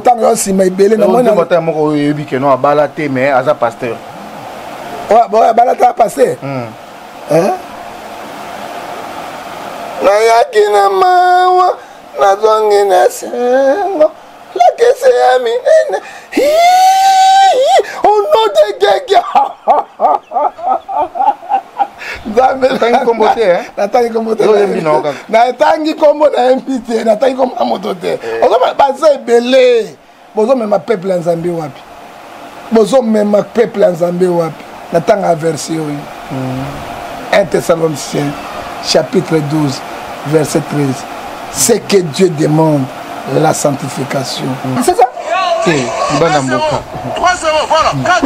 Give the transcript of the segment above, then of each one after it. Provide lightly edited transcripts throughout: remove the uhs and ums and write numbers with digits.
tant que si mais belé na moi na mota moko yebi ke no abala te mais aza pasteur ouais bon abala ta pasteur hein na yaki na mawa na zongi na sengo la que c'est ami oh non de gege Natangi kombo te hein natangi kombo te natangi kombo na invité natangi kombo na moto te ozo baza ebele bozo mema peuple ya Nzambe wapi bozo mema peuple ya Nzambe wapi natanga verset oyo 1 Thessaloniciens chapitre 12 verset 13 c'est que Dieu demande la sanctification c'est ça c'est bana mboka 3-0 voilà 4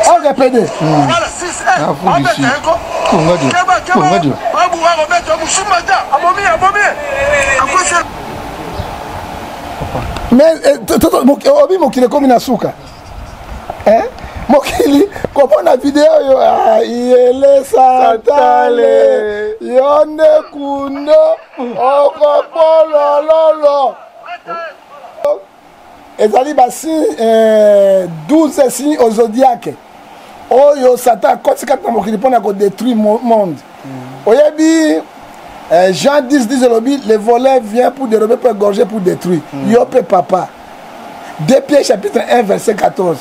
on répète voilà 6-1 on met un go babu wa remettre mushumada abomi mais obi mokile komi na suka hein mokili kopona video yo yele satale yonde kundo okopolo lolo ezali basi 12 signes au zodiaque oyo Satan akotikati na mokili mpona kodétruire monde oyebi Jean 10 lobby le voleur vient pour dérober, pour égorger, pour détruire yope papa 2 Pierre chapitre 1 verset 14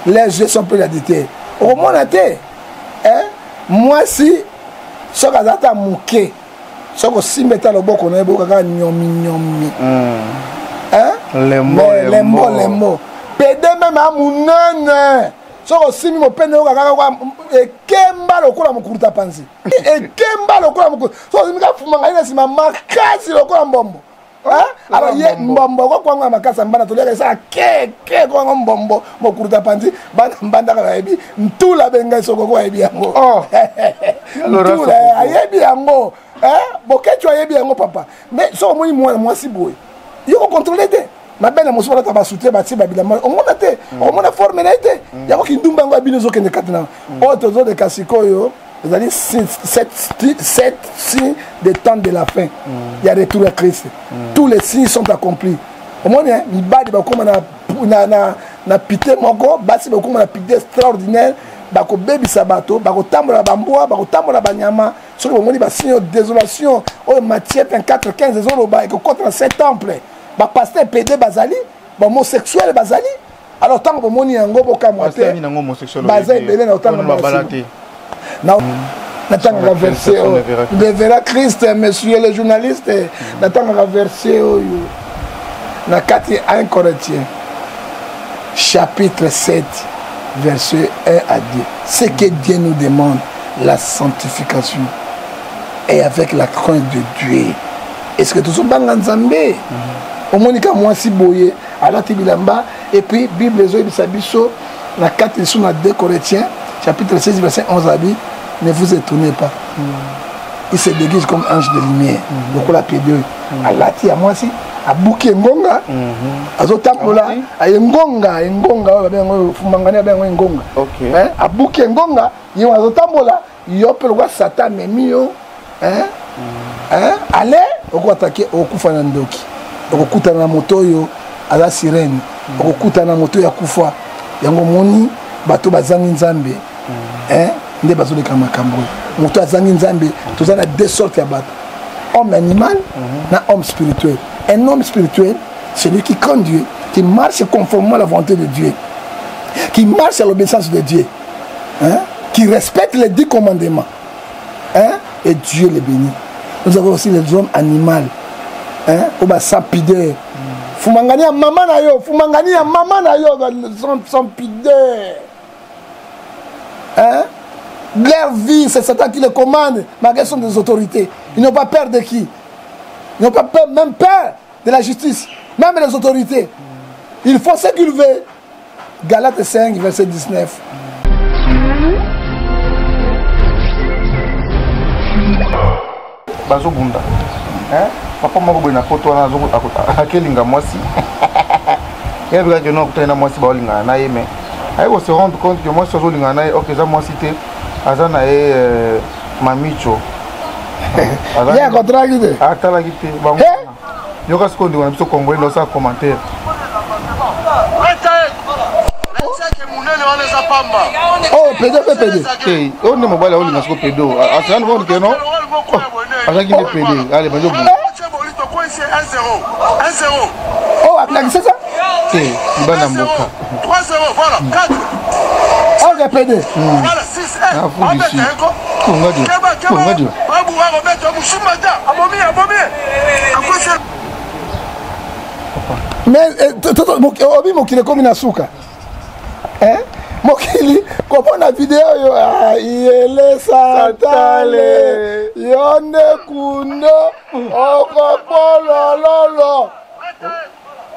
les yeux sont peu d'adité au monde hein moi si soki azata moke soki osimbeta loboko na ye bokaka nyomi hein lembo pede même amunene soki osimbi mopende oyo kaka ekemba lokola mokuruta panzi ekemba lokola mokuruta soki osimbi kafumanga ye na nsima makasi lokola mbombo alors ye mbombo kokwanga makasi mbana toliaka esala keke kwanga mbombo mokuruta panzi bana mbandaka bayebi ntula bengai soko ko ayebi yango ntula ayebi yango boketu ayebi yango papa mais soki omoni mwana mwasi boye yo kocontrole te mabene mosusu balata basute batie babilamba omona te omona forme na ye te yango kindumba yango abino ezokende kati na oyo tozodeka sikoyo ezali 7 signes des temps de la fin il y a retour à Christ tous les signes sont accomplis omoni mibali bakoma na pite moko basi bakoma na pite extraordinaire bakobebisa bato bakotambola bambwa bakotambola banyama soki bomoni basigne de désolation oyo Matthieu 24:15 ezoloba ekokota na 7 temple pasteur PD bazali homosexuel bazali alors tant que bomoni yango bokamwa te baza ebele na otanga babalate natanga verset le verra Christ monsieur le journaliste natanga verset oyo na 1 Corinthiens chapitre 7 verset 1 à 2 c'est que Dieu nous demande la sanctification et avec la crainte de Dieu est-ce que tous banga Nzambe omonika mwasi boye alati bilamba et puis Bible ezo ebisa biso na 4 sous na 2 Corinthiens chapitre 16 verset 11 à 10 ne vous étonnez pas il se déguise comme ange de lumière lokola pied de alati ya mwasi abuki ngonga azotambola ayengonga babengo fumangani babengo ngonga abuki ngonga yo azotambola yo pe lokwa Satan memio ale okwatake okufa na ndoki okukutana na moto oyo aza sirene okukutana na moto ya kufa yango moni bato bazangi Nzambe nde bazoleka makambo moto azangi Nzambe toza na 2 sortes ya bato homme animal na homme spirituel un homme spirituel celui qui craint Dieu qui marche conformément à la volonté de Dieu qui marche à l'obéissance de Dieu qui respecte les 10 commandements et Dieu les bénit. Nous avons aussi les hommes animaux sans pudeur. Fumangani ya mama na yo, fumangani ya mama na yo, sans pudeur. Leur vie, c'est Satan qui les commande, malgré sont des autorités. Ils n'ont pas peur de qui? Ils n'ont pas peur, même peur de la justice, même les autorités. Ils font ce qu'ils veulent. Galates 5, verset 19. Bazo bunda. Papa moko boy na photo na zo akelinga mwasi. Yebika que non kutana mwasi baolinga na yeme. Ayo se rendre compte que mwasi azolinga na OK za mwasi te azana mamicho. Ya contrat gite. Atala gite. Yoka skondi wana biso congolais no sa commentaire. Oh, pédé, pédé. Eh, on est mobile, on est dans ce pédo. Ah, c'est un bon que non. Ah, ça qui est pédé. Allez, vas-y. 1-0. 1-0. Oh, c'est ça? Eh, il va dans mon cas. 3-0, voilà. 4. Oh, j'ai pédé. Voilà, 6. Ah, faut ici. On va dire. On va dire. Mais obi mokili komi na suka mokili komona video yo yele satale yonde kundo okopolololo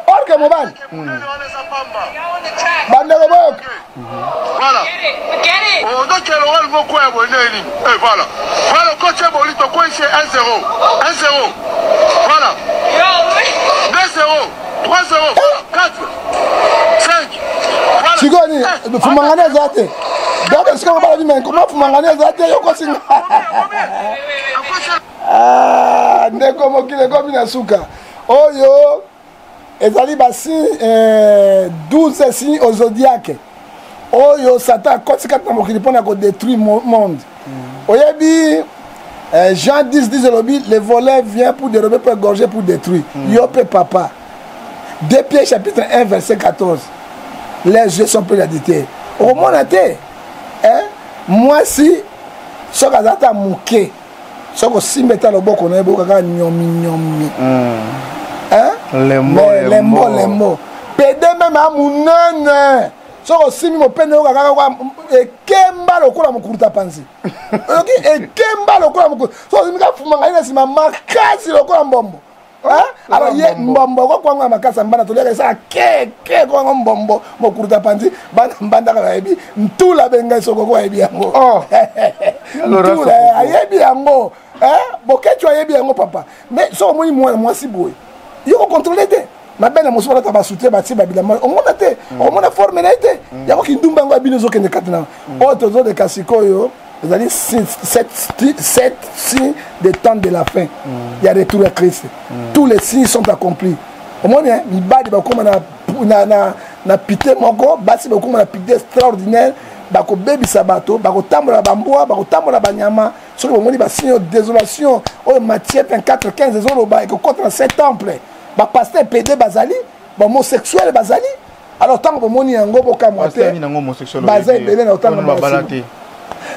orke mobali bandeko boyoka Voilà. On doit qu'il y ait le mot quoi et voilà. Voilà, coach Bolito, quoi c'est 1-0. 1-0. Voilà. 2-0. 3-0. 4. 5. Voilà. Chigoni, fumangane zate. Donc est-ce qu'on va dire comment fumangane zate yoko singa. Ah, ndeko mokile komi na suka. Oyo ezali basi 12 signes au zodiaque. Oyo Satan kotikata na mokili pona ko détruire monde. Oyebi Jean 10 le volet vient pour dérober, pour égorger, pour détruire. Yope papa. 2 Pierre chapitre 1 verset 14. Les yeux sont prédictés. Au monde était moi si ce gazata mouké. Ce que si mettait le boko na ebo kaka nyomi. Les mots. Pédé même à mounene. Soko simi mo pene o kaka kwa ekemba lokola mukuruta panzi. Ok, ekemba lokola mukuruta. So simi ka fumanga ina sima makasi lokola mbombo. Alors ye mbombo ko kwanga makasa mbana to leka sa ke ko mbombo mukuruta panzi bana mbanda ka yebi ntula benga soko ko yebi yango. Oh. Ntula yebi yango. Bokecho yebi yango papa. Mais so moni moi si boy. Yo contrôler te. Ma belle mosuba ta ba soutenir ba ti ba bilama o mona te o mona forme na te ya ko kindumba ngo abino zo kende katna o tozo de kasikoyo ezali 7 signes des temps de la fin il y a retour à Christ tous les signes sont accomplis o mona mi badi ba koma na pité moko basi ba koma na pité extraordinaire ba ko bebi sabato ba ko tambola bamboa ba ko tambola banyama sur le moni ba signe de désolation o Matthieu 24:15 ezolo ba ko contre 7 temple ba pasteur PD bazali ba homosexuel bazali alors tant que moni yango boka moté ni nango homosexuel bazali belé na autant balate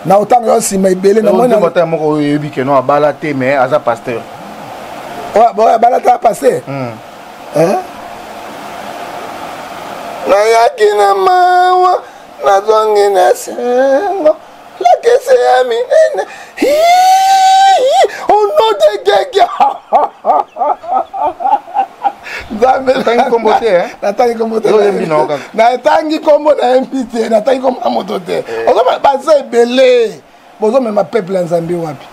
na autant yo si mais belé na moni na bota moko yebi ke no balate mais aza pasteur ouais bon balate pasteur na yakina mawa na zongi na sengo la kese ya minene oh no de gege natangi kombo te natangi kombo te natangi kombo na MPT natangi kombo na moto te ozoma baza ebele bozomema peuple ya nzambe wapi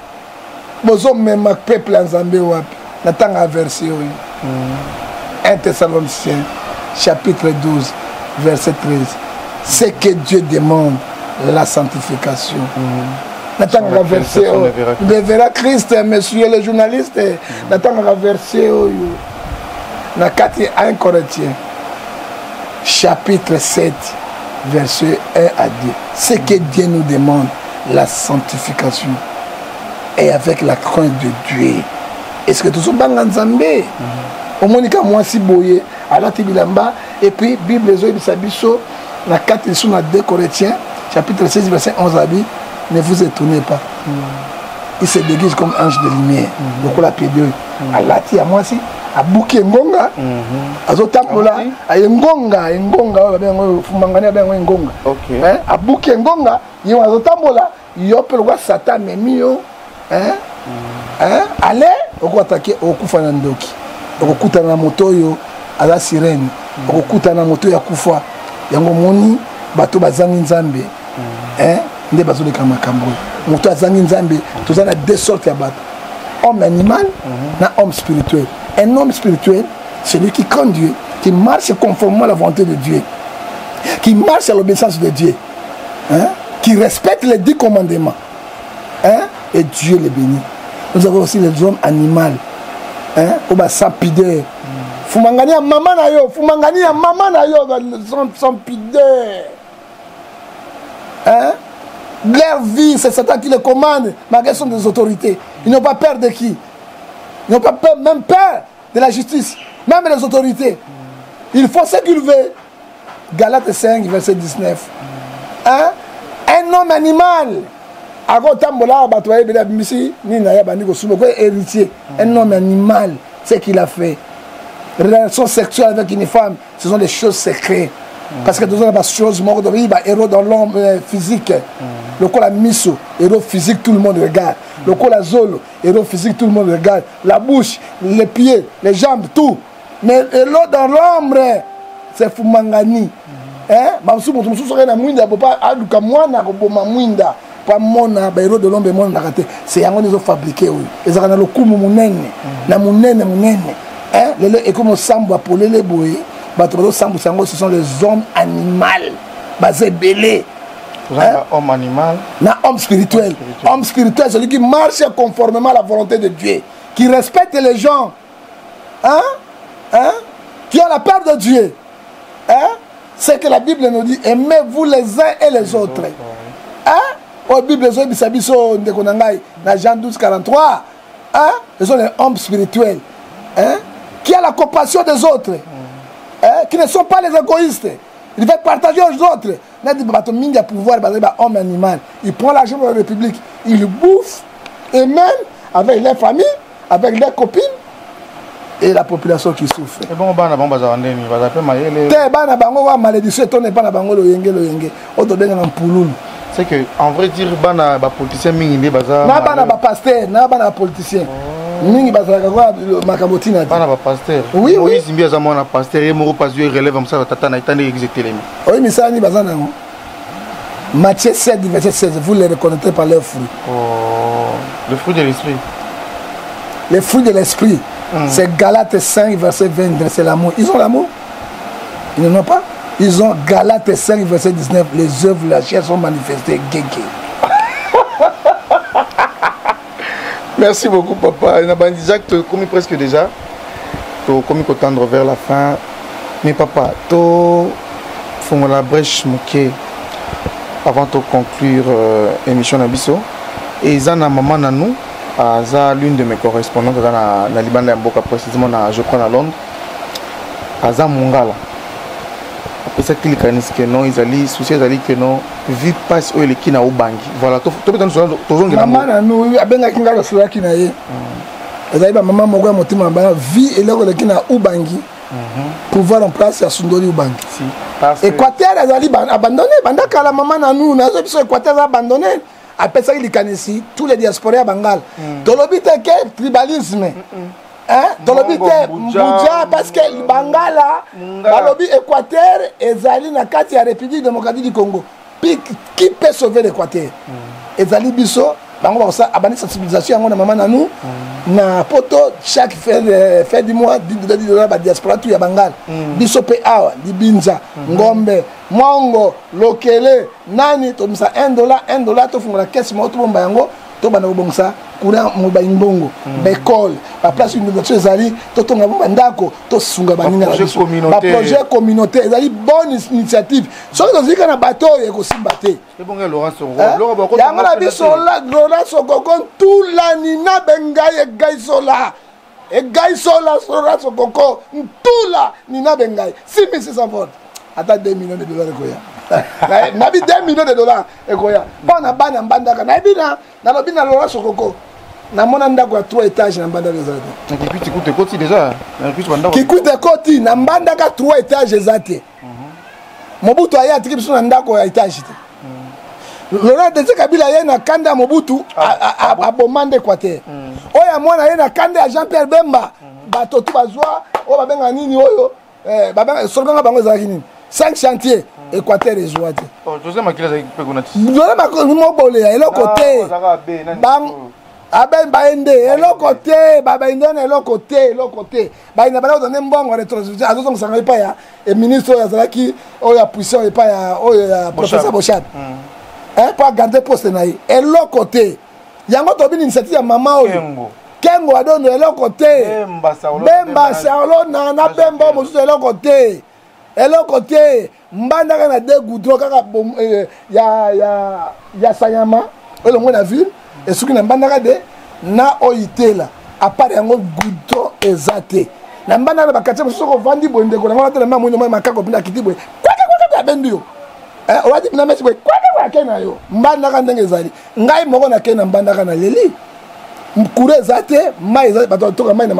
bozomema peuple ya nzambe wapi natanga verset oyo 1 Thessaloniciens chapitre 12 verset 13 c'est que Dieu demande la sanctification natanga verset oyo devera Christ monsieur le journaliste natanga verset oyo na 1 Corinthiens chapitre 7 verset 1 à 2 c'est que Dieu nous demande la sanctification et avec la crainte de Dieu est-ce que tout ça banga nzambe omonika mwasi boye alati bilamba et puis Bible zo ebisa biso na 4 sur 2 Corinthiens chapitre 16 verset 11 à 10 ne vous étonnez pas il se déguise comme ange de lumière donc la pied de alati ya mwasi abuki ngonga azotambola ngonga babengo fumangani babengo ngonga abuki ngonga yo azotambola yo pe kwa Satan memio ale okutake okufa na ndoki okukutana na moto yo ala sirene okukutana na moto ya kufa yango moni bato bazangi nzambe nde bazoleka makambo moto azangi nzambe tozana deux sortes ya bato homme animal na homme spirituel. Un homme spirituel, celui qui craint Dieu, qui marche conformément à la volonté de Dieu, qui marche à l'obéissance de Dieu, qui respecte les 10 commandements. Et Dieu les bénit. Nous avons aussi les hommes animaux, sans pudeur. Fumangani à maman na yo, sans pudeur. Hein? Leur vie, c'est Satan qui les commande, malgré sont des autorités. Ils n'ont pas peur de qui? Ils n'ont pas peur, même peur de la justice, même les autorités. Ils font ce qu'ils veulent. Galates 5, verset 19. Hein? Un homme animal. Héritier. Un homme animal, c'est ce qu'il a fait. Relation sexuelle avec une femme, ce sont des choses secrètes. Parce que dans les choses, il y a héros dans l'homme physique. Le col à miso, héros physique, tout le monde regarde. Le col à zolo, héros physique, tout le monde regarde. La bouche, les pieds, les jambes, tout. Mais héros dans l'ombre, c'est Fumangani. Hein? Héros de l'ombre, c'est un héros fabriqué. Ils ont le coup mounene, na mounene. Et comme Sambo pour les bouées, ce sont les hommes animaux, basés belés. Homme animal. Homme spirituel. Homme spirituel, celui qui marche conformément à la volonté de Dieu, qui respecte les gens, qui ont la peur de Dieu. C'est que la Bible nous dit, aimez-vous les uns et les autres. La Bible nous dit, dans Jean 12, 43, ce sont les hommes spirituels. Qui a la compassion des autres, qui ne sont pas les égoïstes. Ils veulent partager aux autres. Il y a pouvoir, homme animal. Il prend l'argent de la République, il bouffe, et même avec les familles, avec les copines, et la population qui souffre. Et bon, c'est que, en vrai dire, les politiciens, ils sont politiciens. Mingi bazaka kwa makabotina bana ba pasteur oui oui Zimbia za mona pasteur et moko pas Dieu relève comme ça tata na itande exécuter. Oui mais ça ni bazana ngo Matthieu 7 verset 16 vous les reconnaîtrez par leurs fruits. Le fruit de l'esprit. Les fruits de l'esprit. C'est Galates 5 verset 20, c'est l'amour. Ils ont l'amour? Ils n'en ont pas. Ils ont Galates 5 verset 19, les œuvres de la chair sont manifestées. Merci beaucoup, papa. Jacques, tu as commis presque déjà. Tu as commis qu'au tendre vers la fin. Mais papa, tu as la brèche moquée avant de conclure l'émission Nabiso. Et Zana maman Nanou, l'une de mes correspondantes dans la Liban de précisément, je crois, à Londres. Aza Mongala. Après ça, il y a non, ils allaient soucier que non, vie passe où il est au bangi. Voilà, tu peux te dire maman nanou, il y a bien quelqu'un qui a qui n'a eu. Et là, maman m'a dit que vie et là, il est au bangi. Pouvoir en place à Sundori au bangi. Équateur, ils allaient abandonner. Pendant que la maman nanou, n'a pas Équateur abandonné. Après ça, il y a tous les diasporas à Bangal. Dans le but de tribalisme. Dans le but Boudja, parce que le Bangala, dans le but Équateur, Ezali na kati ya République démocratique du Congo. Puis qui peut sauver l'Équateur? Ezali Bisso, bango ça abani sensibilisation à maman nanou na poto chaque fin du mois $10 ba diaspora tout ya Bangal. Bisso pe awa, di Binza, Ngombe, Mongo, Lokele, nani to msa $1 to fungola caisse mo to bomba yango. To bana obongsa kuna mobayi mbongo l'école la place inondation ezali to tonga ndako to sunga baninga ba projet communautaire ezali bonne initiative soki tozika na bato eko simba te et bon Laurent Songo ya ngala biso la Laurent Songo tout la nina bengai gaisola et gaisola Laurent Songo tout la nina bengai 6600 votes ata $2 millions koya nabi $2 millions ekoya bona bana mbandaka nabina nalobina Laurent Sokoko na mona ndako ya 3 étages na mbandaka ezate qui puis écoute côté déjà qui coûte côté na mbandaka 3 étages ezate Mobutu aya atiki biso na ndako ya étage te Laurent Desire Kabila ye na kanda ya Mobutu abomande Équateur oya mona ye na kanda ya Jean-Pierre Bemba bato tu bazwa o babenga nini oyo babenga solganga bango ezalaki nini 5 chantiers Équateur et Zouate. José Makila est peu connu. José Makila est l'autre côté. Bam, aben baende, l'autre côté, babaindon est l'autre côté. Bah il n'a pas donné un bon rétrospective. À d'autres ça n'avait pas ya. Et ministre Yazaki, oh ya puissant et pas ya, oh ya professeur Bochat. Pas garder poste naï. Et l'autre côté, yango tobi initiative ya maman oyo. Kengo adonne l'autre côté. Bemba Sarlo na Bemba mosu de l'autre côté. eloko te mbandaka na de goudron kaka ya Sanyama elongo na ville esuki na mbandaka de na oyitela apart yango goudron eza te na mbandaka na bakatier mosusu kovandi boye ndeko nango natala mwa mwino mwa makako mpena kiti boye kwaka abendi yo owati mpena mesi boye kwaka ake na yo mbandaka ndenge ezali ngai moko nakei na mbandaka na leli mkure eza te mai eza bato batoka mai na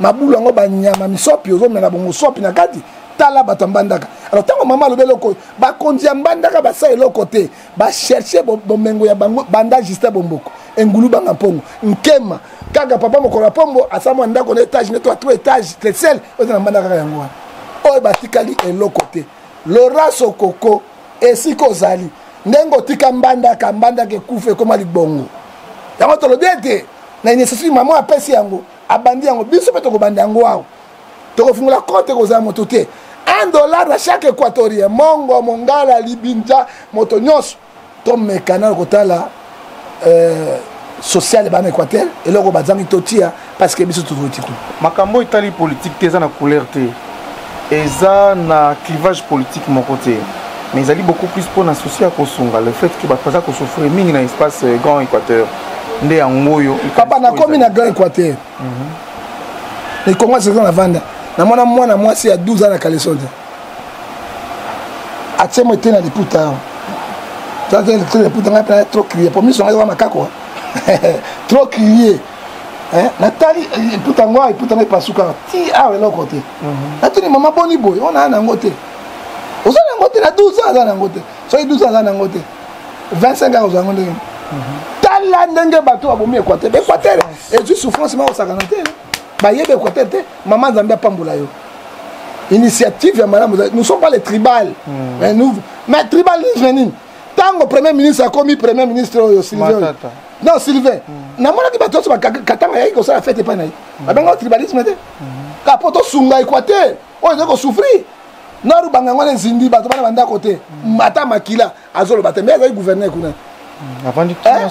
mabulu yango banyama misopi ozomela bongo sopi na kati tala bato mbandaka alors tango mama alobi eloko bakonzi ya mbandaka basa eloko te bacherche bomengo ya bango banda Justin Bomboko engulu banga mpongo nkema kaka papa mokolo pombo asamo ndako na étage neto à 3 étages tresel oza na mbandaka kaka yango wana oyo batikali eloko te Loraso Koko esika ozali ndenge otika mbandaka ekufa ekoma libongo yango tolobi ete na nécessité mama apesi yango abandi yango biso mpe tokobanda yango awa tokofungola konte kozala moto te $1 na chaque équatorien mongo mongala libinja moto nyonso tomekana kotala social bana équateur eloko bazangi totia parce que biso tozoti kuna makambo etali politique te eza na couleur te eza na clivage politique moko te mais ezali beaucoup plus pour na souci ya kosunga le fait que bato baza kosouffrir mingi na espace grand équateur nde yango oyo papa nakomi na grand équateur ekongo seza na vanda namona mwana mwasi ya 12 ans na kaleson te atie mo ete na liputa awa liputa ngai mpena trop crier po miso ngai eza makako trop crier natali liputa ngo liputa ngai epasuka ti awa eloko te natuni mama boni boye ona nango te oza nango te na 12 ans aza nango te soki 12 ans aza nango te 25 ans ozango ndenge tala ndenge bato babomi équateur équateur ezwi souffrance ma osakana te bayebe équateur te mama nzambe apambola yo initiative ya malamu nous sommes pas les tribal mais tribalisme nini tango premier ministre akomi premier ministre oyo Sylvain non Sylvain namonaki bato nyonso bakatanga yaki kosala fete epai na ye babengao tribalisme te kapo tosunga équateur oyo ezali kosouffrir noru bangango na nzindi bato bana bandako te ata makila azoloba te mais azali gouverneur kuna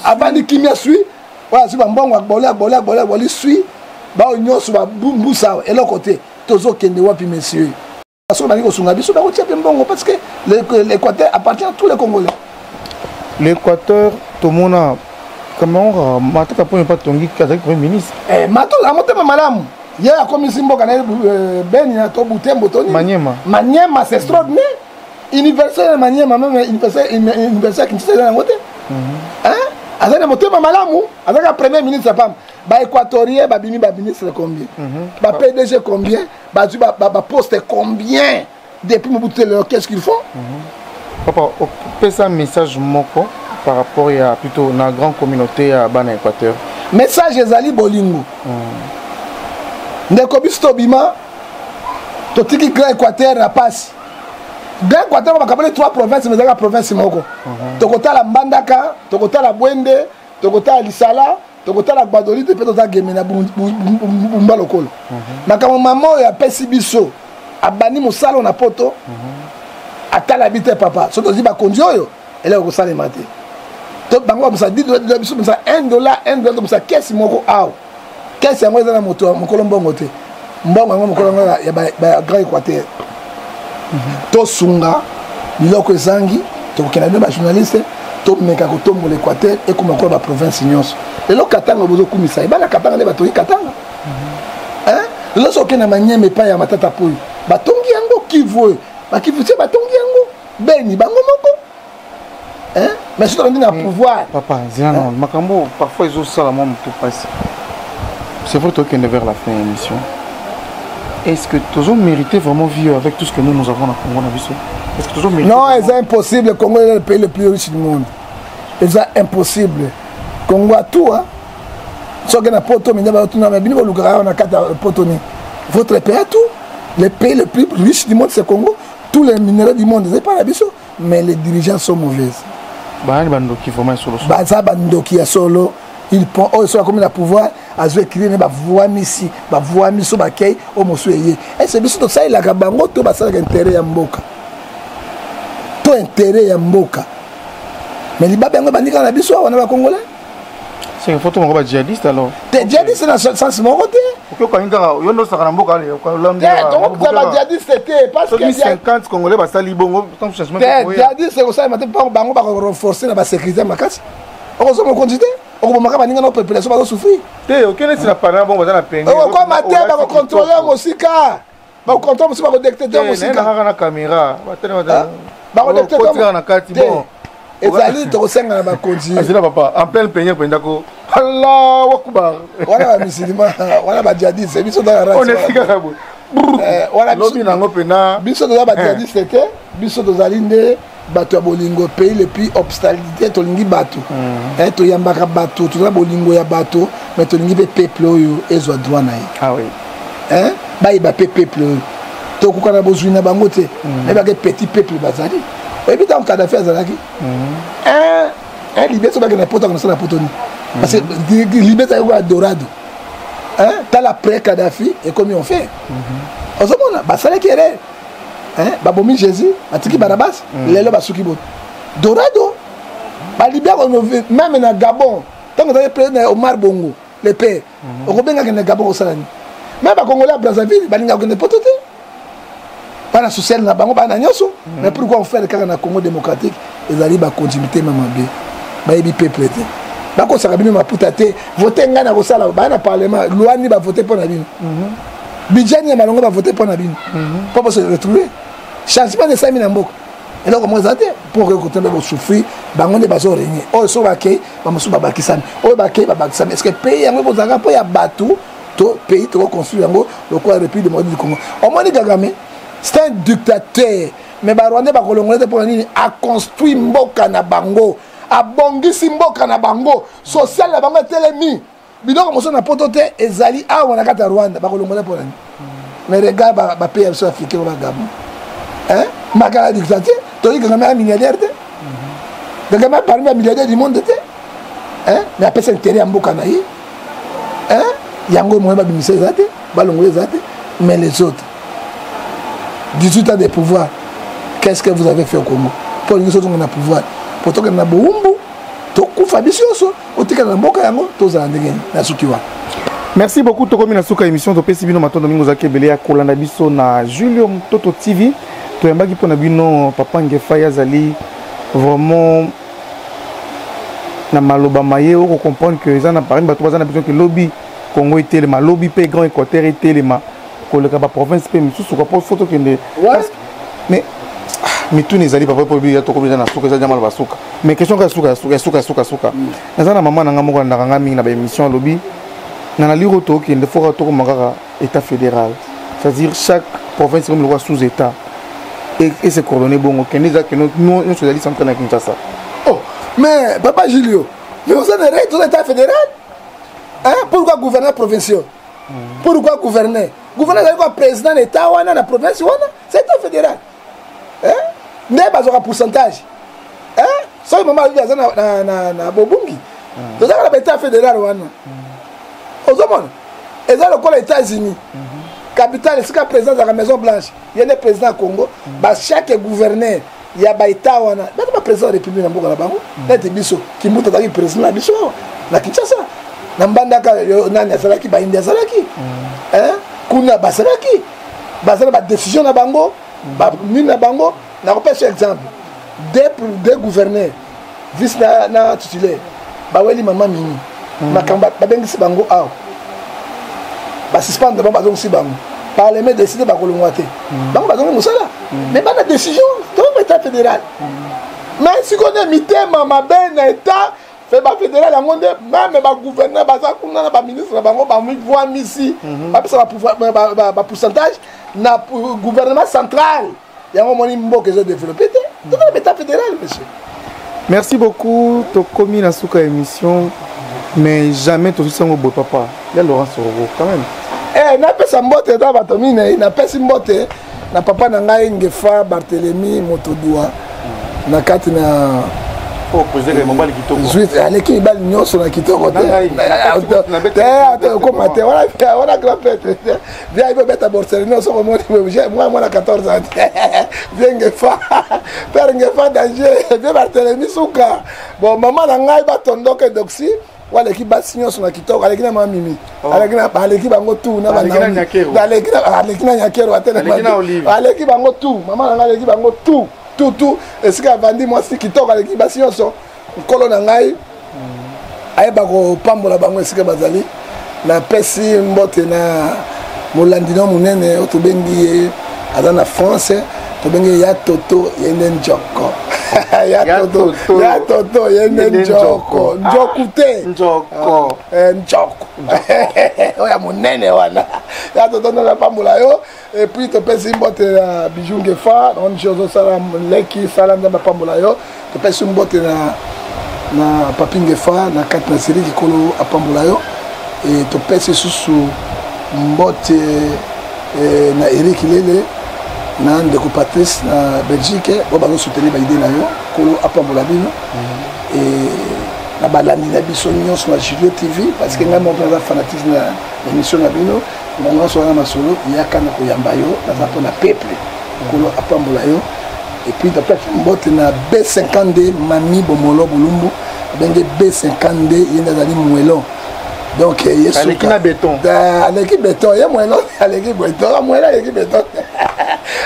avandi kimia sui oyo azwi bambongo akboli sui bao nyonso bambusa eloko te tozokende wapi messieurs soki bangi kosunga biso bakotia mpe mbongo parce que l'équateur appartient à tous les Congolais. L'équateur tomona kamanga mataka po pas tongi kazaki premier ministre mato amotema malamu ye akomisi mboka na beni na to butembo toni Maniema c'est extraordinaire université Maniema même université Kinshasa na ngote azana motema malamu azaka premier ministre pam ba équatorien ba bimi ba ministre combien ba PDG combien ba poste combien depuis Mobutu qu'est-ce qu'ils font papa pesa message moko par rapport à plutôt na grande communauté à bana Équateur message ezali bolingo ndeko bisto bima totiki grand Équateur na passe grand Équateur ba kapale 3 provinces mais la province moko tokotala Mbandaka tokotala Bwende tokotala Lisala tokotala Gbadoli te peto za gemena bumba lokolo makambo mamo ya pesi biso abani musalo na poto atala bite papa soto ziba konzi oyo ele ko sale mate to bango musa dit biso musa $1 musa kesi moko aw kesi yango eza na moto mokolo mbongo te mbongo yango mokolo ya ba grand Équateur to sunga biloko ezangi to kena ba journaliste to meka ko tombo l'Équateur et comme encore ba province nyonso lelo katanga bozo kumisa bana katanga ne bato katanga lelo so kena manyeme pa ya matata poyo batongi yango kivu bakivu tie batongi yango beni bango moko mais c'est on a pouvoir papa ziano makambo parfois ils osent ça la même tout passe c'est vrai toi qui est vers la fin de l'émission est-ce que tous ont mérité vraiment vivre avec tout ce que nous avons dans le Congo est-ce que tous ont mérité non c'est impossible le Congo est le pays le plus riche du monde c'est impossible Congo a tout so que na poto minga ba tuna bini ba lukara na kata poto ni votre pays a tout le pays le plus riche du monde c'est Congo tous les minéraux du monde c'est pas la biso mais les dirigeants sont mauvais ba bandoki vraiment solo ba za bandoki ya solo il prend oh soit comme la pouvoir a joué créer ne ba voix misi so ba kay o mosu eye et c'est biso to ça il a ka bango to ba ça intérêt ya mboka to intérêt ya mboka mais li ba bango bandika na biso wana ba congolais c'est une photo mon djihadiste alors des djihadistes dans ce sens mon côté Ok, quand il y a un autre Saramboka, donc ça va dire c'était parce que 50 Congolais, bah ça libongo, tant changement. Dia c'est ça, mais pas bango ba renforcer la sécurité makasi. On se continue. On va maka ninga na population ba souffrir. Ok, n'est-ce pas bon, on va la peine. On comme matin ba contrôler musika. Ba contrôler musika ba détecter musika. Na na caméra. Ba détecter na kati bon. ezali tokosenga na bakonzi azila papa en plein peigné pendako Allahu akbar wana ba musulman wana ba djihadiste biso dans la race on est sikabo wana lobi nango pena biso dans ba djihadiste te biso tozali nde bato ya bolingo pays le plus obstaculité tolingi bato toyambaka bato tozala bolingo ya bato mais tolingi pe peuple oyo ezwa droit na ye ah oui bayeba pe peuple oyo tokoka na bozwi na bango te nayebaka petit peuple bazali oyebi ntango Kadhafi azalaki libye sobaki na poto akonosala potoni parce que libye ezalaki koya dorado tala après Kadhafi ekomi on fait ozomona basalaki erreur babomi Jésus batiki Barabas lelo basuki boto dorado balibye même na Gabon ntango ozalaki président Omar Bongo le père okobengaki na Gabon kosala nini même bakongolais ya Brazzaville balingaka kokende poto te pas la sociale na bango bana nyoso mais pourquoi on fait le cas na Congo démocratique ezali ba continuité mama be ba yebi peuple te ba ko saka bino maputa te voter nga na ko sala ba na parlement loi ni ba voter pour na bino budget ni malongo ba voter pour na bino pour se retrouver changement de 5000 mboka et donc comment ça pour que côté ba souffrir bango ne ba zo régner o so ba ke ba musu ba bakisani o ba ke ba bakisani est-ce que pays yango ko zanga po ya batu to pays to construire yango le quoi république démocratique du Congo au moins ni Kagame c'est un dictateur mais ba Rwanda ba kolongolete pour nini a construit mboka na bango a bongisi mboka na bango social na bango telemi biloko moso na poto te ezali awa na kata Rwanda ba kolongolete pour nini mais regarde ba pays sur africain ba Gabon makala dictateur to yi Kagame un milliardaire te Kagame parmi les milliardaires du monde te mais après c'est intérêt mboka na yi yango mo ba bimisa ezate ba longolete ezate mais les autres 18 ans de pouvoir, qu'est-ce que vous avez fait au Congo? Pour nous autres, on a pouvoir. Pour toi, on a beaucoup, merci beaucoup, Tokomi Nasuka émission de PCB. Nous avons Domingo Zakebele à Kolanda Biso na Julio Toto TV. Tu as dit pour Nabino, Papa Ngefaya Zali, vraiment, na maloba maye, on comprend que les gens n'ont pas besoin que lobby Congo était le lobby pays grand Équateur était le le cas province peut me sous quoi photo que mais tout les alliés pas pour bien to comme na suka za jamal basuka mais question ka suka na na maman na ngamo na ngami na ba émission lobby na liro to que il faut to comme état fédéral c'est-à-dire chaque province comme le roi sous état et c'est coordonné bon que nous nous alliés central na Kinshasa oh mais papa Julio mais vous avez tout l'état fédéral pourquoi gouverneur provincial pourquoi gouverneur gouverneur est quoi président d'état ou na province ou c'est état fédéral n'est pas un pourcentage ça maman lui na bobungi donc ça l'état fédéral ou aux hommes et ça le quoi les États-Unis capitale c'est le président de la Maison Blanche il y a le président Congo bah chaque gouverneur il y a baïta ou na pas président de la République na mboka na bango là te biso qui muta taki président na biso na Kinshasa na mbandaka nani asalaki ba India asalaki kuna basalaki basala ba décision na bango ba ni na bango na repêche exemple deux gouverneurs vice na titulaire ba weli mama mini makamba ba bengisi bango aw ba suspendre ba bazong si bango parlement décider ba kolongwa te bango bazong musala mais ba na décision to état fédéral mais si connaît mitema mabe na état fait ba fédéral en monde même ba gouverneur ba za kuna ba ministre na bango ba mi voix misi ba ça ba pourcentage na gouvernement central ya mo moni mboka zo développer tout l'état fédéral monsieur merci beaucoup Tokomi Nasuka émission mais jamais to fisango bo papa ya Laurent Sorogo quand même na pesa mbote ta batomine na pesa mbote na papa na ngai Ngefa Barthélemy Motodua na kati na oh poser mobali kitoko juste aleki bal nyoso na kitoko te comme te voilà grand père viens il veut mettre à Barcelone so comme moi na 14 ans viens Ngefa père Ngefa danger viens Barthélemy Souka bon maman na ngai ba tondoke doxi waleki basi nyonso na kitoko aleki na mamimi aleki bango tu na aleki na nyakero aleki bango tu mama nanga aleki bango tu esika avandi mwasi kitoko aleki basi nyonso nkolo na ngai ayeba kopambola bango esika bazali napesi mbote na molandi no monene oyo tobengi ye aza na france tobengi ya toto yende njoko ya toto yende njoko njoku te njoko oya monene wana ya toto na pambola yo et puis topesi mbote na bijou ngefa on chose sala leki sala nzamba pambola yo topesi mbote na papi ngefa na kati na siri kikolo apambola yo et topesi susu mbote na Eric Lele na ndeko Patrice na Belgique bo bazo soutenir ba idée na yo kolo apambola bino et na balandi na biso nyonso na Julio TV parce que ngai mon fanatisme na émission na bino ngonga so na masolo yaka na koyamba yo na mpona peuple kolo apambola yo et puis d'après mbote na B50D Mami Bomolo Bulumbu benge B50D yenda zali mwelo donc aleki na béton aleki béton ye mwelo aleki béton mwelo aleki béton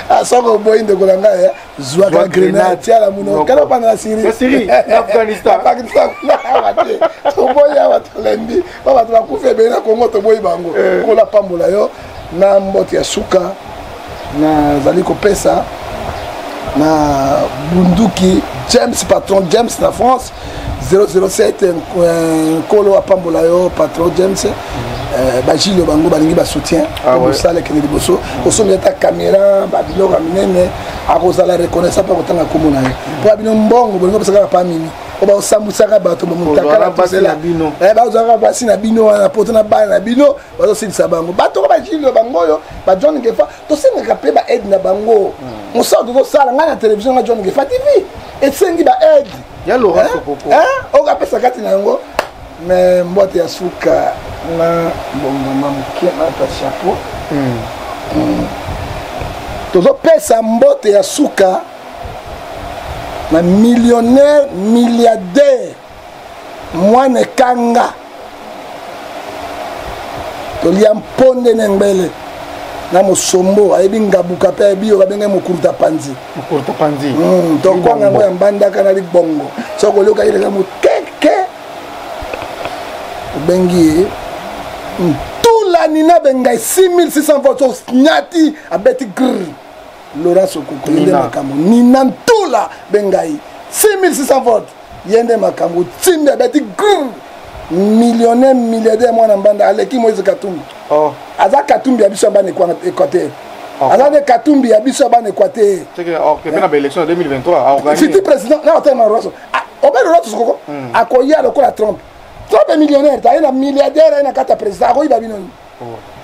asoko boy ndeko na ngai zwaka grenade tiala muno kana pana na Syrie Afghanistan to boy ya watolendi baba tunakufa be na Kongo to boy bango kola pambola yo na mboti ya suka na zali kopesa na bunduki James patron James na France 007 kolo apambola yo patron James bajilo bango balingi ba soutien pour ça les kene liboso osomi ta caméra babilo kaminene akozala reconnaissance pa kotanga komona ye po abino mbongo bolingo pesaka pa mini oba osambusaka bato bamutakala pasela bino ba ozaka basi na bino wana poto na bana na bino bazo silisa bango bato ko bajilo bango yo ba John Ngefa to senga pe ba aide na bango musa do sala ngana télévision na John Ngefa TV et sengi ba aide ya Laurent Sokoko oka pesa kati na ngo mais mbote ya suka na bongo mke na ta chapeau tozo pesa mbote ya suka na millionnaire milliardaire mwane kanga tolia mponde nembele na musombo ayebi ngabuka pe ayebi yo kabenge mukurta panzi to kwanga ngo mbanda kana libongo soko loka ile kama keke bengi tula nina benga 6600 votos nyati abeti gr Laurent Sokoko yende makambo nina tula bengai 6600 votes yende makambo timbe abeti gr millionnaire milliardaire mwana mbanda aleki Moïse Katumbi aza Katumbi ya biso bana Équateur aza ne Katumbi ya biso bana Équateur c'est que OK mais na élection 2023 a organisé c'était président na hôtel Maroso Laurent Sokoko akoya lokola Trump est millionnaire t'as un milliardaire na kata président ko iba binoni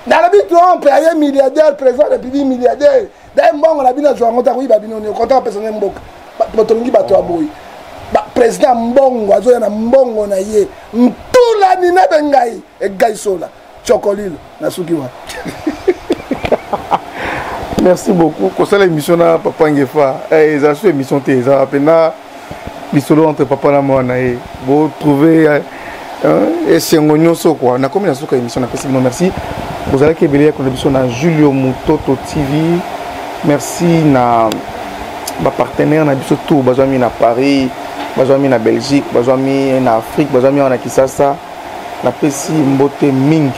na la bi Trump aye milliardaire président république milliardaire da mbongo la bina zo ngota ko iba binoni ko ta personne mboka botongi bato aboyi ba président mbongo azo na mbongo na ye ntula ni na bengai e gaisola chocolilo na sukiwa. Merci beaucoup ko sala émission na Papa Ngefa ça sur émission te ça pena bisolo entre papa na mwana e bo trouver et c'est nyonso quoi na comme na suka émission na pesi merci vous allez kebele ko émission na Julio Mutoto TV merci na ba partenaire na biso tout bazami na Paris bazami na Belgique bazami na Afrique bazami na Kisasa na pesi mbote mingi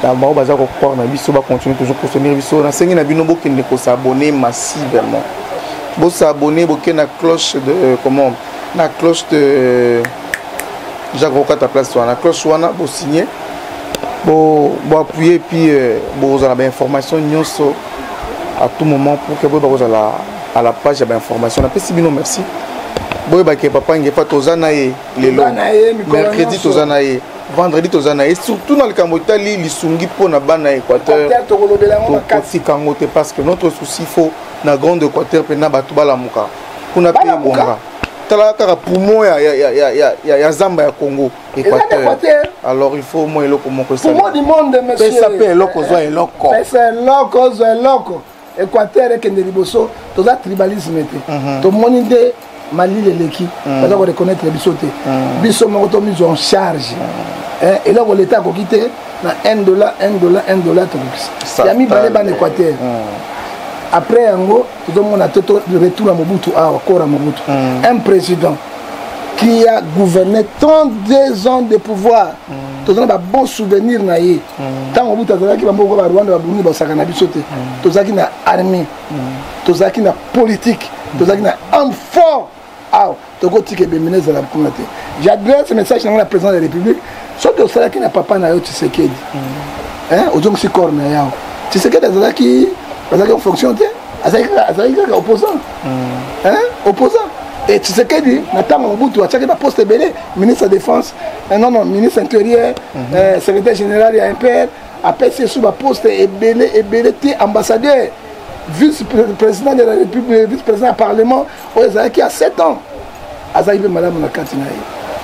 na ba baza ko croire na biso ba continuer toujours pour soutenir biso na sengi na bino bokende ko s'abonner massivement bo s'abonner bokena cloche de comment na cloche de Jacques Rocata place wana cloche wana bo signer bo appuyer puis bo za la information nyonso à tout moment pour que bo ba à la page d'information na pesi bino merci boy ba ke Papa Ngefa tozana ye lelo mercredi tozana ye vendredi tozana ye surtout dans le Cambotali lisungi po na bana Équateur to ngote parce que notre souci faut na grande Équateur pena batu bala muka kuna pe bonga tala kaka poumon ya zamba ya Congo Équateur alors il faut moi eloko moko ça poumon du monde monsieur ça peut eloko zo eloko c'est eloko Équateur et kende liboso toza tribalisme te to moni de Mali leleki baza ko reconnaître biso te biso moko to mise en charge et là l'État a quitté na $1 il y a mis balé ban Équateur après ango tout le monde a tout retour à Mobutu encore à Mobutu un président qui a gouverné 32 ans de pouvoir tout le monde a bon souvenir na yé tant Mobutu a qui va mboko ba Rwanda ba Burundi ba sakana bisote tout ça qui na armée tout ça qui na politique tout ça qui na homme fort j'adresse ce message à la présidente de la République. Sauf que cela qui n'a pas na yo Tshisekedi. Aujourd'hui c'est corps na yao. Tshisekedi c'est qui en fonction de opposant. Opposant. Et Tshisekedi n'attend Mobutu à chaque poste belé ministre de défense, non ministre intérieur, secrétaire général et impère, après c'est sous poste et belé ambassadeur. Vice-président de la République, vice-président du Parlement, qui a 7 ans. Madame Nakatina.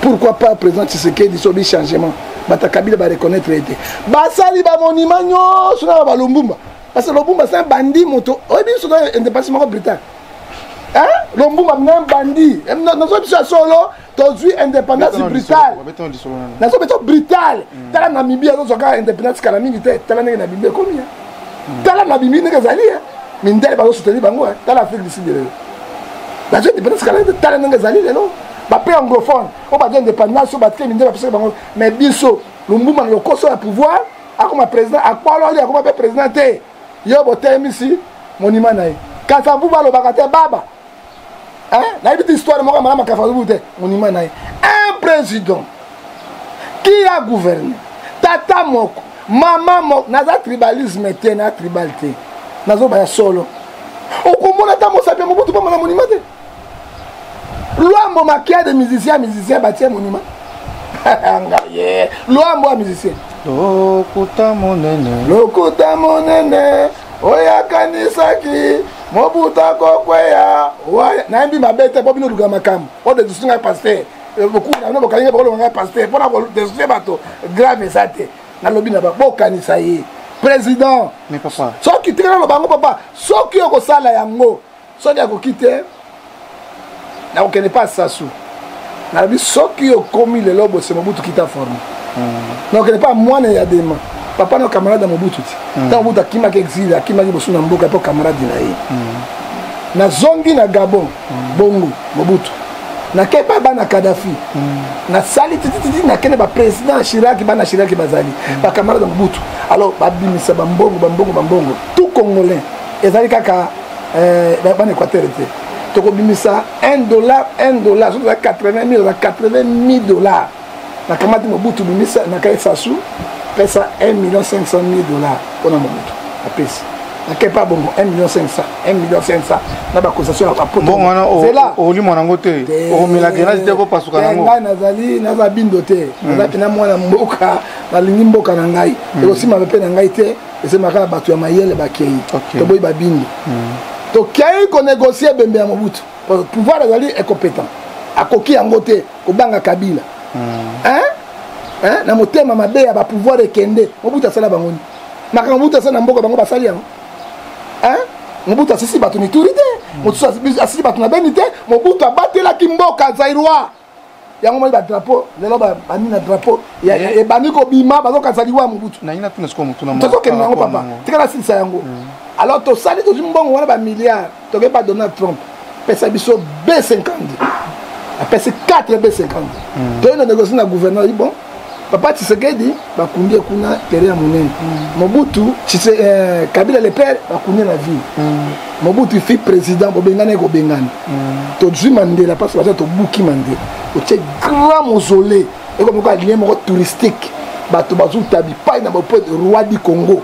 Pourquoi pas président Tshisekedi sur le changement? Kabila va reconnaître l'été. Basali ba monument sur la Lumbumba. Parce que Lumbumba c'est un bandit moto. Oui, bien sûr, un dépassement britannique. Hein? Lumbumba c'est un bandit. Nous sommes solo. Aujourd'hui, indépendance brutale. Nous sommes brutale. Tala Namibie, nous sommes indépendance calamité. Tala Namibie combien? Tala Namibie n'est pas allé. Mindele ba soutenir bango dans l'Afrique du Sud. La jeune indépendance calamité. Tala n'est allé non. Ba pays anglophone. On va dire indépendance, on va dire mindele ba bango. Mais biso, Lumumba le coso à pouvoir, a comme président, a quoi alors il a comme président té. Yo botem ici, monument naï. Quand ça vous va le bagate baba. Hein? La petite histoire moi madame Kafazu té, monument naï. Un président qui a gouverné. Tata moko, maman moko, naza tribalisme té na tribalité. Nazo ba solo. Okomona ta mo sapia Mobutu pa na monument té. Luambo makia de musiciens bâtir monument. Luambo musicien. Lokuta monene oya kanisaki Mobuta kokweya na mbi mabete po bino luka makambo o de disunga pasteur beaucoup na no bokalinga bokolo nga pasteur pona ko de bato grave sate na lobi na ba bokanisa ye président mais papa soki tika lo bango papa soki yoko sala yango soki akokite na okene pas sasu na bi soki yokomi le lobo se Mobutu kita forme donc n'est pas moi ne ya dema papa no camarade de Mobutu tant Mobutu akima ke exil akima ki bosuna mboka po camarade na ye na zongi na Gabon bongo Mobutu na kepa bana Kadhafi na sali titi na kene ba président Chirac bazali ba camarade de Mobutu alors ba bimisa ba mbongo tout congolais ezali kaka ba Équateur te toko bimisa $1 sur 80 000 $. Na kamati Mobutu bimisa na kai sasu pesa $1,500,000 pour Mobutu apesi na kepa bongo 1,500,000 na ba concession ya poto bon wana o limo nango te o milagena te ko pasuka nango naza bindo te naza pena mwana mboka na lingi mboka na ngai eko sima pe na ngai te ese makala bato ya mayele bakei to boy ba bindo to kei ko négocier bembe ya Mobutu pouvoir azali incompétent akoki yango te ko banga Kabila na motema mabe ya ba pouvoir ekende Mobutu asala bangoni maka Mobutu asala mboka bango basali yango Mobutu asisi bato ni turite Mobutu asisi bato na benite Mobutu abatela ki mboka Zairwa yango mo ba drapeau lelo ba bani na drapeau ya bani ko bima bazo kasaliwa Mobutu na ina tuna sko mutu na mboka to ko papa tikala sisa yango alors to sali to mbongo wana ba milliards to ke pas Donald Trump pesa biso B50 apesi 4 B50 to na négocier na gouverneur bon papa Tshisekedi bakumbie kuna terrain ya monene Mobutu Kabila le père bakumbie na ville Mobutu fit président bobengana ko bengana to djui Mandela parce que to buki Mandela o tche grand mausolée et comme quoi lien moko touristique bato bazu tabi pa na bopo roi du Congo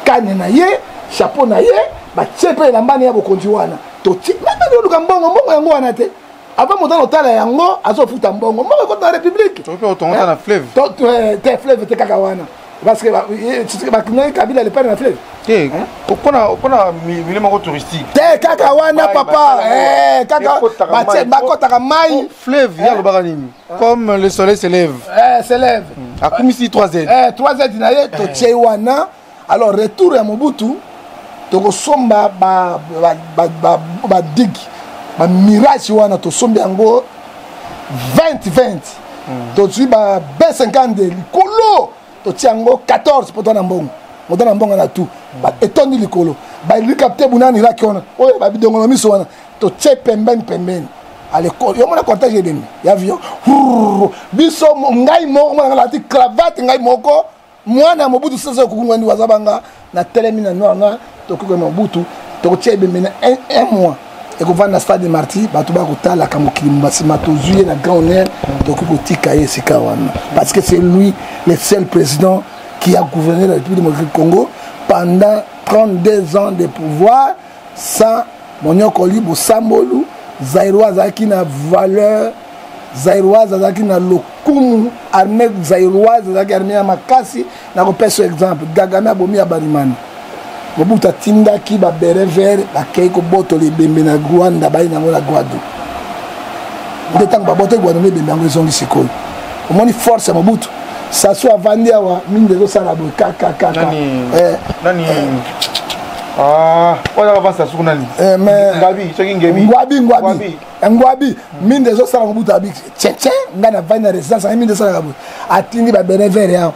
kane na ye chapeau na ye ba tchepe na mbani ya bokonzi wana to tche na luka mbongo yango wana te avant mon hôtel yango azo futa mbongo mbongo ko na république to pe otonga na fleuve te fleuve te kakawana parce que ba kina Kabila le père na fleuve te pona milema ko touristique te kakawana papa kaka ba kota mai fleuve ya lo baganini comme le soleil se lève akumisi 3Z 3Z na ye to tchewana alors retour ya Mobutu to ko somba ba dig ba mirage wana to sombi yango 2020 tozwi ba B50 likolo totia yango 14 poto na mbongo moto na mbongo na tout etondi likolo bahélicoptère bunani laki wana oyo babidongolo miso wana totie pembeni à l'école yo mona cortège ebemi ya avion biso ngai moko mona lati cravate ngai moko mwana Mobutu sasa okukungandi wazabanga na telemi na noanga tokuko Mobutu tokotie ebemi na un mois ekovanda na stade de Martyrs bato bakotalaka mokili basima tozwi na grand honneur tokuko tika ye esika wana parce que c'est lui le seul président qui a gouverné la République démocratique du Congo pendant 32 ans de pouvoir sans Monyokoli Bosambolu Zaïrois azalaki na valeur Zaïrois azalaki na lokumu armée Zaïrois azalaki armée ya makasi na kopesa exemple Gagame abomi ya Barimani Mobutu atindaki ba beret vert bakei kobotola ebembe na Rwanda bayi nango na Gwado nde ntango babotola Gwado ebembe yango ezongi sikoyo omoni force ya Mobutu sasu avandi awa mine ezosala boye kakakaka nani oyo avansa suku nani ngabi soki ngwabi mine ezosala Mobutu abi tchetche ngai na vandi na résidence ngai mine esalaka boye atindi ba beret vert yawo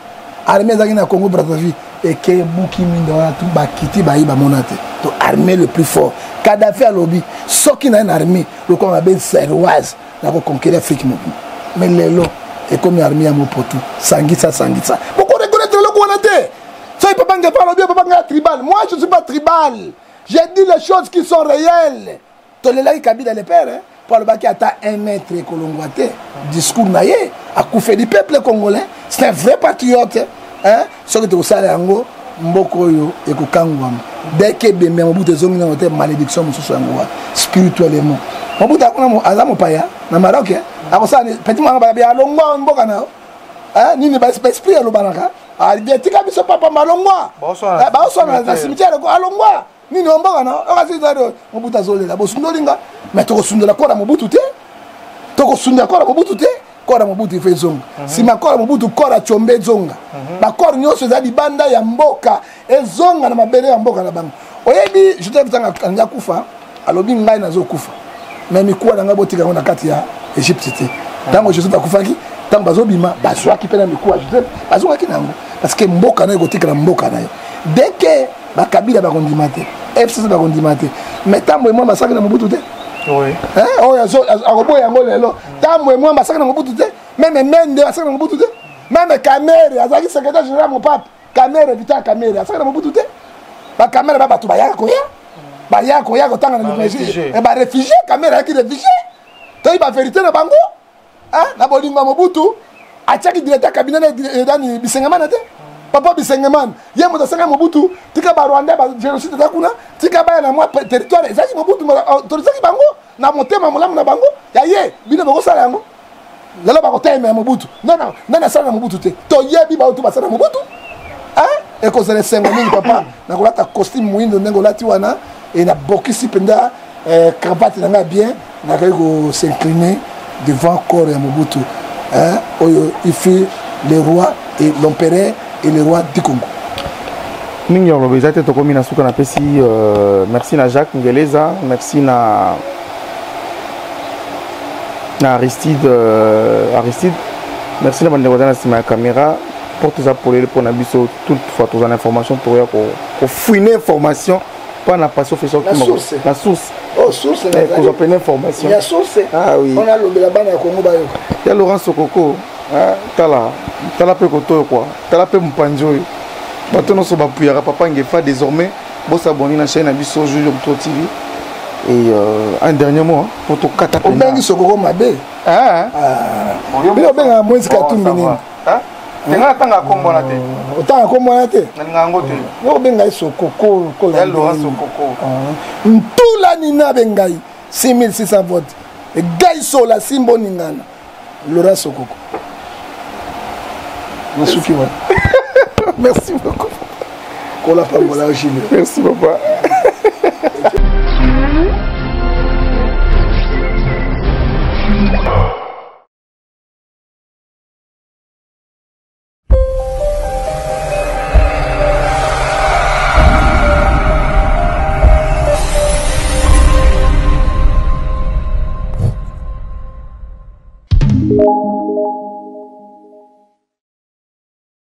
armée ezalaki na Congo Brazzaville eke buki mine wana tu bakiti bayi bamona te to armée le plus fort Kadhafi alobi soki na une armée lokola mabe Zaïroise na koconquérir Afrique mobile mais lelo ekomi armée ya Mobutu sangisa pourquoi reconnaître le wana te ça papa nga parle bien papa nga tribal moi je suis pas tribal j'ai dit les choses qui sont réelles to lelaki Kabila le père pour le baki ata 1 mètre kolongwate discours naye a coufé du peuple congolais c'est un vrai patriote hein ce que tu osala yango mboko yo ekokangwama dès que bembe Mobutu ezongi na hotel malédiction mususu yango spirituellement Mobutu akona azamo paya na Maroc akosala petit mwana ba longwa mboka na hein nini ba esprit ya lobanaka alibetika biso papa malongwa baosona na cimetière ko alongwa nini mboka na okasizaro Mobutu azolela bosundolinga mais tokosundela kora Mobutu te tokosundela kora Mobutu te kora Mobutu ife zonga sima kora Mobutu kora chombe zonga bakor nyonso za libanda ya mboka ezonga na mabele ya mboka na bango oyebi je te tanga kanga kufa alobi ngai nazo kufa mais mikuwa nanga botika ngona kati ya Égypte te tango Jésus bakufaki tango bazobima bazwaki pena mikuwa je bazwaki nango parce que mboka na ekotika na mboka na yo dès que bakabila bakondima te FCC bakondima te mais tango moi basaki na Mobutu te oui hein oh yazo akoboya yango lelo tango moi basaki na Mobutu te même Mende basaki na Mobutu te même Kamere azaki secrétaire général mon pape Kamere Vital Kamere basaki na Mobutu te ba Kamere ba batu bayaka koya kotanga na réfugié et ba réfugié Kamere yaki réfugié to ba vérité na bango hein na bolingo Mobutu atiaki directeur cabinet dani Bisengamana te papa Bisengamana ye moto sanga Mobutu tika ba Rwanda ba génocide ta kuna tika ba na moi territoire ezaki Mobutu autorisaki bango na motema molamu na bango ya ye bino bako sala yango lelo bako teme Mobutu non sala Mobutu te to yebi ba otu ba sala Mobutu hein e ko sele sengo mingi papa na ko lata costume muindo ndengo lati wana et na bokisi penda cravate na bien na ko s'incliner devant corps ya Mobutu hein il fait le roi et l'empereur et le roi du Congo mingi on lobeza te tokomi na suka na pesi merci na Jacques Ngeleza merci na Aristide merci na bande na sima ya caméra pour tout ça pour les pour na biso toute fois tous en information pour ya ko fouiner information pas na passion fait ça la source oh source na ko appelle information la source ah oui on a lobela bana Congo bayo ya Laurent Sokoko tala pe koto quoi tala pe mpanjo bato no so bapuyaka papa ngefa désormais bo s'abonner na chaîne Abisso Julio Mto TV et un dernier mot pour to kata o bengi Sokoko mabe bilo benga mwezi katumbi nini tenga tanga kombona te otanga kombona te nga ngo te yo benga Sokoko ko ya Laurent Sokoko ntula nina bengai 6600 votes et gaiso la simbo ningana Laurent Sokoko Nasuki wa merci beaucoup kola pambola ojile merci papa